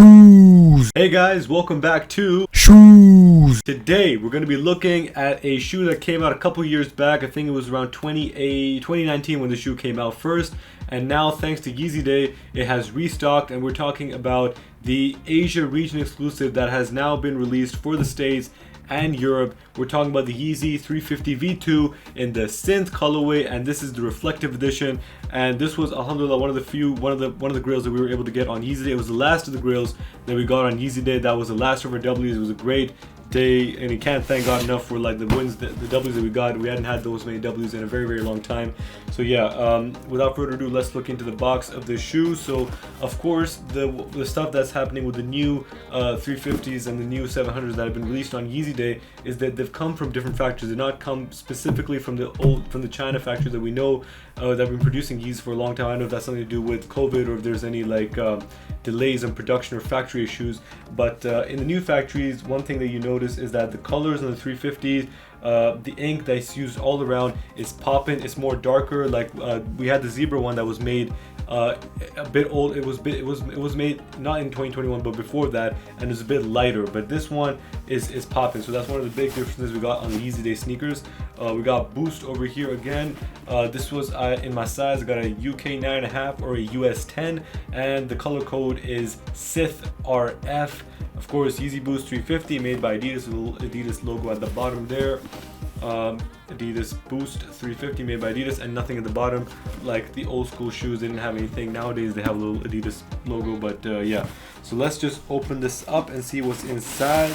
Shoes. Hey guys, welcome back to Shoes. Today we're going to be looking at a shoe that came out a couple years back. I think it was around 2019 when the shoe came out first, and now thanks to Yeezy Day it has restocked, and we're talking about the Asia region exclusive that has now been released for the States and Europe. We're talking about the Yeezy 350 V2 in the Synth colorway, and this is the reflective edition. And this was, alhamdulillah, one of the grills that we were able to get on Yeezy Day. It was the last of the grills that we got on Yeezy Day. That was the last of our W's. It was a great day, and you can't thank God enough for like the wins, the W's that we got. We hadn't had those many W's in a very long time. So yeah, without further ado, let's look into the box of the shoe. So of course the stuff that's happening with the new 350s and the new 700s that have been released on Yeezy Day is that they've come from different factories. They've not come specifically from the China factory that we know that have been producing Yeezy for a long time. I don't know if that's something to do with COVID or if there's any like delays in production or factory issues, but in the new factories, one thing that you notice is that the colors on the 350s, the ink that's used all around is popping. It's more darker. Like we had the zebra one that was made a bit old. It was made not in 2021 but before that, and it's a bit lighter, but this one is popping. So that's one of the big differences we got on the Yeezy Day sneakers. We got Boost over here again. This was in my size. I got a UK 9.5 or a US 10, and the color code is Synth RF. Of course, Yeezy Boost 350 made by Adidas, a little Adidas logo at the bottom there. Adidas Boost 350 made by Adidas, and nothing at the bottom like the old school shoes. They didn't have anything. Nowadays they have a little Adidas logo, but yeah. So let's just open this up and see what's inside.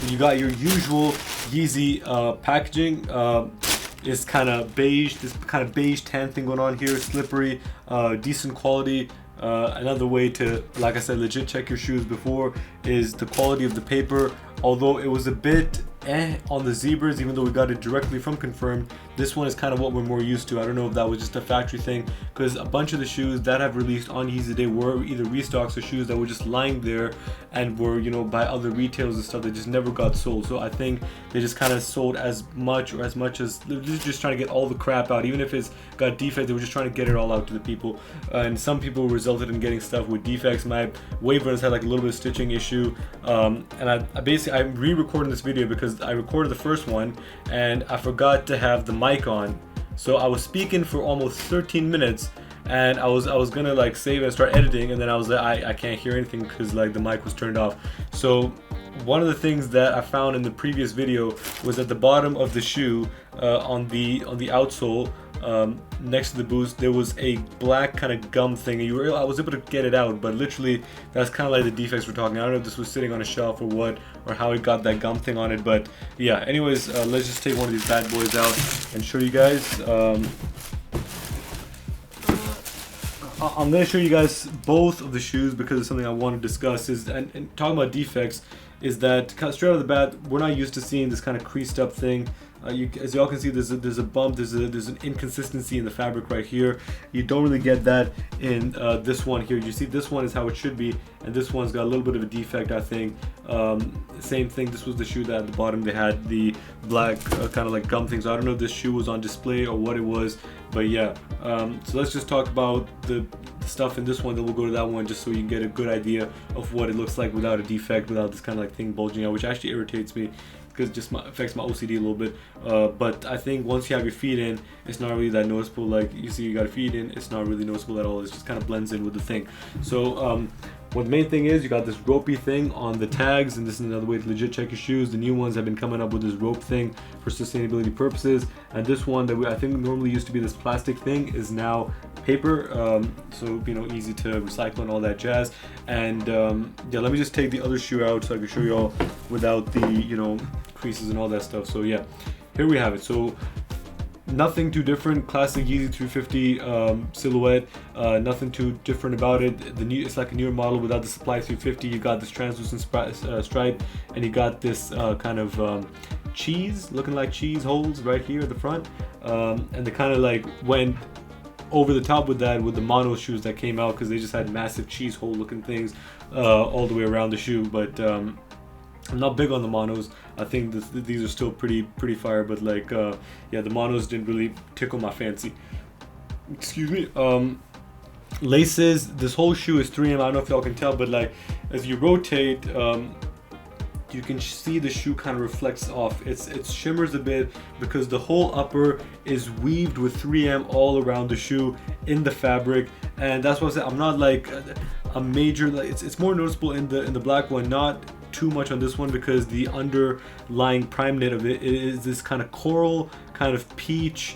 You got your usual Yeezy packaging. It's kind of beige, this kind of beige tan thing going on here. Slippery, decent quality. Another way to, like I said, legit check your shoes before is the quality of the paper. Although it was a bit on the zebras, even though we got it directly from Confirmed, this one is kind of what we're more used to. I don't know if that was just a factory thing, because a bunch of the shoes that have released on Yeezy Day were either restocks or shoes that were just lying there and were, you know, by other retailers and stuff that just never got sold. So I think they just kind of sold as much as they're just trying to get all the crap out. Even if it's got defects, they were just trying to get it all out to the people. And some people resulted in getting stuff with defects. My wave runners had like a little bit of stitching issue, and I'm re-recording this video because I recorded the first one and I forgot to have the mic on. So I was speaking for almost 13 minutes, and I was gonna like save and start editing, and then I was like, I can't hear anything because like the mic was turned off. So one of the things that I found in the previous video was at the bottom of the shoe, on the outsole, next to the Boost, there was a black kind of gum thing. I was able to get it out, but literally that's kind of like the defects we're talking. I don't know if this was sitting on a shelf or what, or how it got that gum thing on it, but yeah. Anyways, let's just take one of these bad boys out and show you guys. I'm going to show you guys both of the shoes because it's something I want to discuss. And talking about defects, is that straight out of the bat, we're not used to seeing this kind of creased up thing. As y'all can see, there's a bump, there's an inconsistency in the fabric right here. You don't really get that in this one here. You see, this one is how it should be, and this one's got a little bit of a defect, I think. Same thing, this was the shoe that at the bottom they had the black kind of like gum things. So I don't know if this shoe was on display or what it was, but yeah. So let's just talk about the stuff in this one, then we'll go to that one just so you can get a good idea of what it looks like without a defect, without this kind of like thing bulging out, which actually irritates me because it just affects my OCD a little bit. But I think once you have your feet in, it's not really that noticeable. Like you see, you got your feet in, it's not really noticeable at all. It just kind of blends in with the thing. So what the main thing is, you got this ropey thing on the tags, and this is another way to legit check your shoes. The new ones have been coming up with this rope thing for sustainability purposes, and this one that I think normally used to be this plastic thing is now paper, so you know, easy to recycle and all that jazz. And yeah, let me just take the other shoe out so I can show you all without the, you know, creases and all that stuff. So yeah, here we have it. So nothing too different, classic Yeezy 350 silhouette. Nothing too different about it. It's like a newer model without the Supply 350. You got this translucent stripe, and you got this kind of cheese, looking like cheese holes right here at the front, and they kind of like went over the top with that with the mono shoes that came out, because they just had massive cheese hole looking things all the way around the shoe. But I'm not big on the monos. I think these are still pretty fire, but like yeah, the monos didn't really tickle my fancy. Excuse me. Laces. This whole shoe is 3M. I don't know if y'all can tell, but like as you rotate, you can see the shoe kind of reflects off. It shimmers a bit because the whole upper is weaved with 3M all around the shoe in the fabric, and that's what I said. I'm not like a major, like it's more noticeable in the black one, not too much on this one, because the underlying prime knit of it is this kind of coral, kind of peach,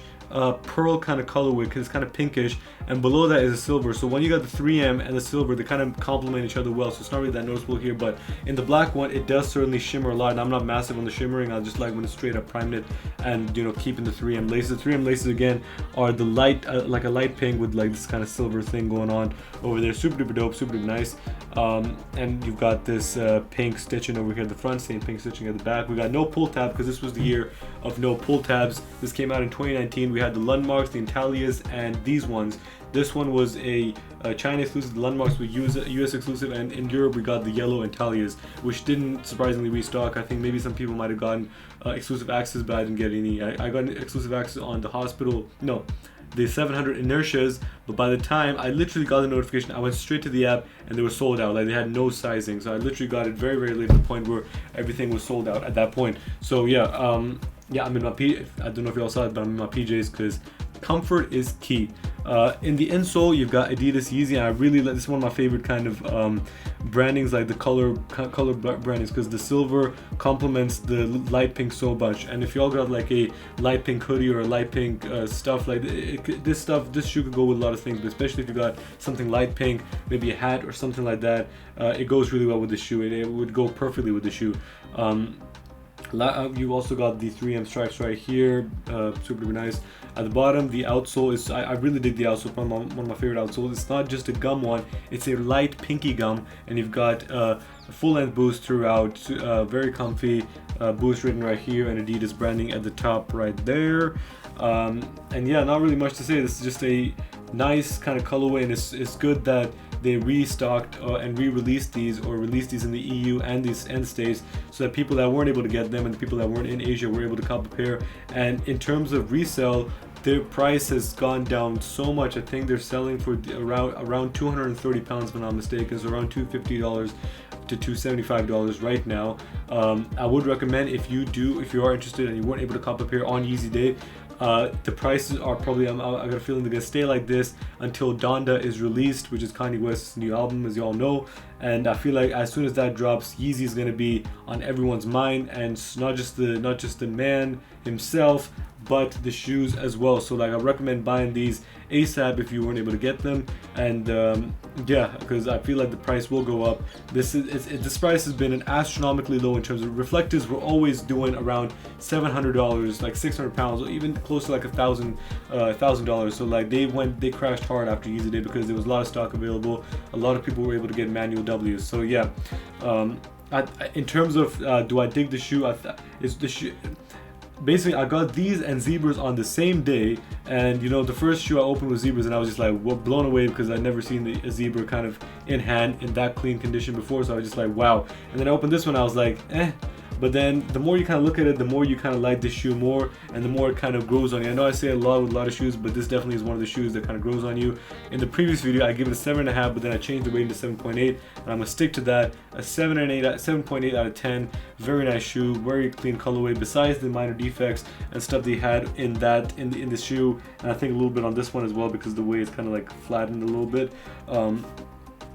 pearl kind of colorway, because it's kind of pinkish, and below that is a silver. So when you got the 3M and the silver, they kind of complement each other well, so it's not really that noticeable here. But in the black one, it does certainly shimmer a lot, and I'm not massive on the shimmering. I just like when it's straight up prime knit, and you know, keeping the 3M laces. The 3M laces again are the light, like a light pink with like this kind of silver thing going on over there. Super duper dope, super duper nice. And you've got this pink stitching over here at the front, same pink stitching at the back. We got no pull tab because this was the year of no pull tabs. This came out in 2019. We had the Lundmarks, the Intalias, and these ones. This one was a China exclusive. The Lundmarks were US exclusive, and in Europe we got the yellow Intalias, which didn't surprisingly restock. I think maybe some people might have gotten exclusive access, but I didn't get any. I got exclusive access on the 700 Inertias, but by the time I literally got the notification, I went straight to the app and they were sold out. Like, they had no sizing, so I literally got it very, very late, to the point where everything was sold out at that point. So yeah, I'm in my I don't know if y'all saw it, but I'm in my PJs because comfort is key. In the insole, you've got Adidas Yeezy, and I really like this. Is one of my favorite kind of brandings, like the color brandings, because the silver complements the light pink so much. And if y'all got like a light pink hoodie or a light pink stuff, like this shoe could go with a lot of things, but especially if you got something light pink, maybe a hat or something like that, it goes really well with the shoe. It would go perfectly with the shoe. You also got the 3M stripes right here, super nice. At the bottom, the outsole is, I really dig the outsole, one of my favorite outsoles. It's not just a gum one, it's a light pinky gum, and you've got a full-length boost throughout, very comfy, boost written right here, and Adidas branding at the top right there. And yeah, not really much to say. This is just a nice kind of colorway, and it's good that they restocked and re-released these, or released these in the EU and the States, so that people that weren't able to get them and the people that weren't in Asia were able to cop a pair. And in terms of resale, their price has gone down so much. I think they're selling for around 230 pounds, if I'm not mistaken, so around $250 to $275 right now. I would recommend, if you are interested and you weren't able to cop a pair on Yeezy Day, the prices are probably, I got a feeling they're gonna stay like this until Donda is released, which is Kanye West's new album, as you all know. And I feel like as soon as that drops, Yeezy is gonna be on everyone's mind, and not just the man himself, but the shoes as well. So like, I recommend buying these ASAP if you weren't able to get them. And yeah, because I feel like the price will go up. This price has been an astronomically low in terms of reflectors. We're always doing around $700, like 600 pounds, or even close to like $1,000. So like, they crashed hard after Yeezy Day because there was a lot of stock available. A lot of people were able to get manual W's. So yeah, in terms of do I dig the shoe? It's the shoe. Basically, I got these and zebras on the same day, and you know, the first shoe I opened was zebras, and I was just like blown away, because I'd never seen a zebra kind of in hand in that clean condition before. So I was just like, wow. And then I opened this one, I was like, eh. But then the more you kind of look at it, the more you kind of like this shoe more, and the more it kind of grows on you. I know I say a lot with a lot of shoes, but this definitely is one of the shoes that kind of grows on you. In the previous video, I gave it a 7.5, but then I changed the rating to 7.8, and I'm gonna stick to that. A 7.8 out of 10. Very nice shoe, very clean colorway. Besides the minor defects and stuff they had in the shoe, and I think a little bit on this one as well, because the way it's kind of like flattened a little bit.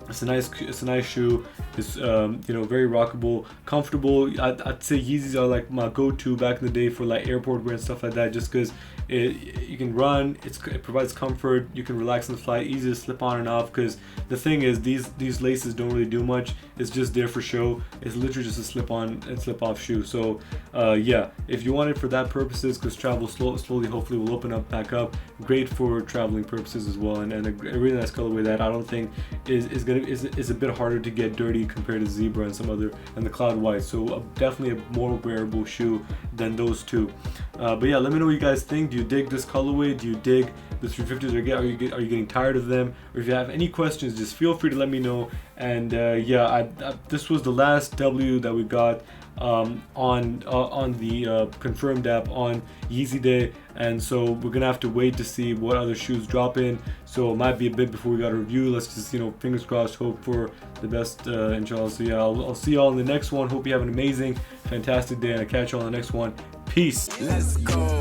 It's a nice shoe. It's you know, very rockable, comfortable. I'd say Yeezys are like my go-to back in the day for like airport wear and stuff like that, just because you can run, it provides comfort, you can relax on the flight, easy to slip on and off. Because the thing is, these laces don't really do much. It's just there for show. It's literally just a slip on and slip off shoe. So yeah, if you want it for that purposes, because travel slowly hopefully will open up back up, great for traveling purposes as well. And a really nice colorway that I don't think is a bit harder to get dirty compared to Zebra and some other, and the Cloud White. So definitely a more wearable shoe than those two. But yeah, let me know what you guys think. Do you dig this colorway? Do you dig the 350s? Are you getting tired of them? Or if you have any questions, just feel free to let me know. And yeah, this was the last W that we got on the confirmed app on Yeezy Day, and so we're gonna have to wait to see what other shoes drop in. So it might be a bit before we got a review. Let's just, fingers crossed, hope for the best, inshallah. So yeah, I'll see y'all in the next one. Hope you have an amazing, fantastic day, and I'll catch you on the next one. Peace. Let's go.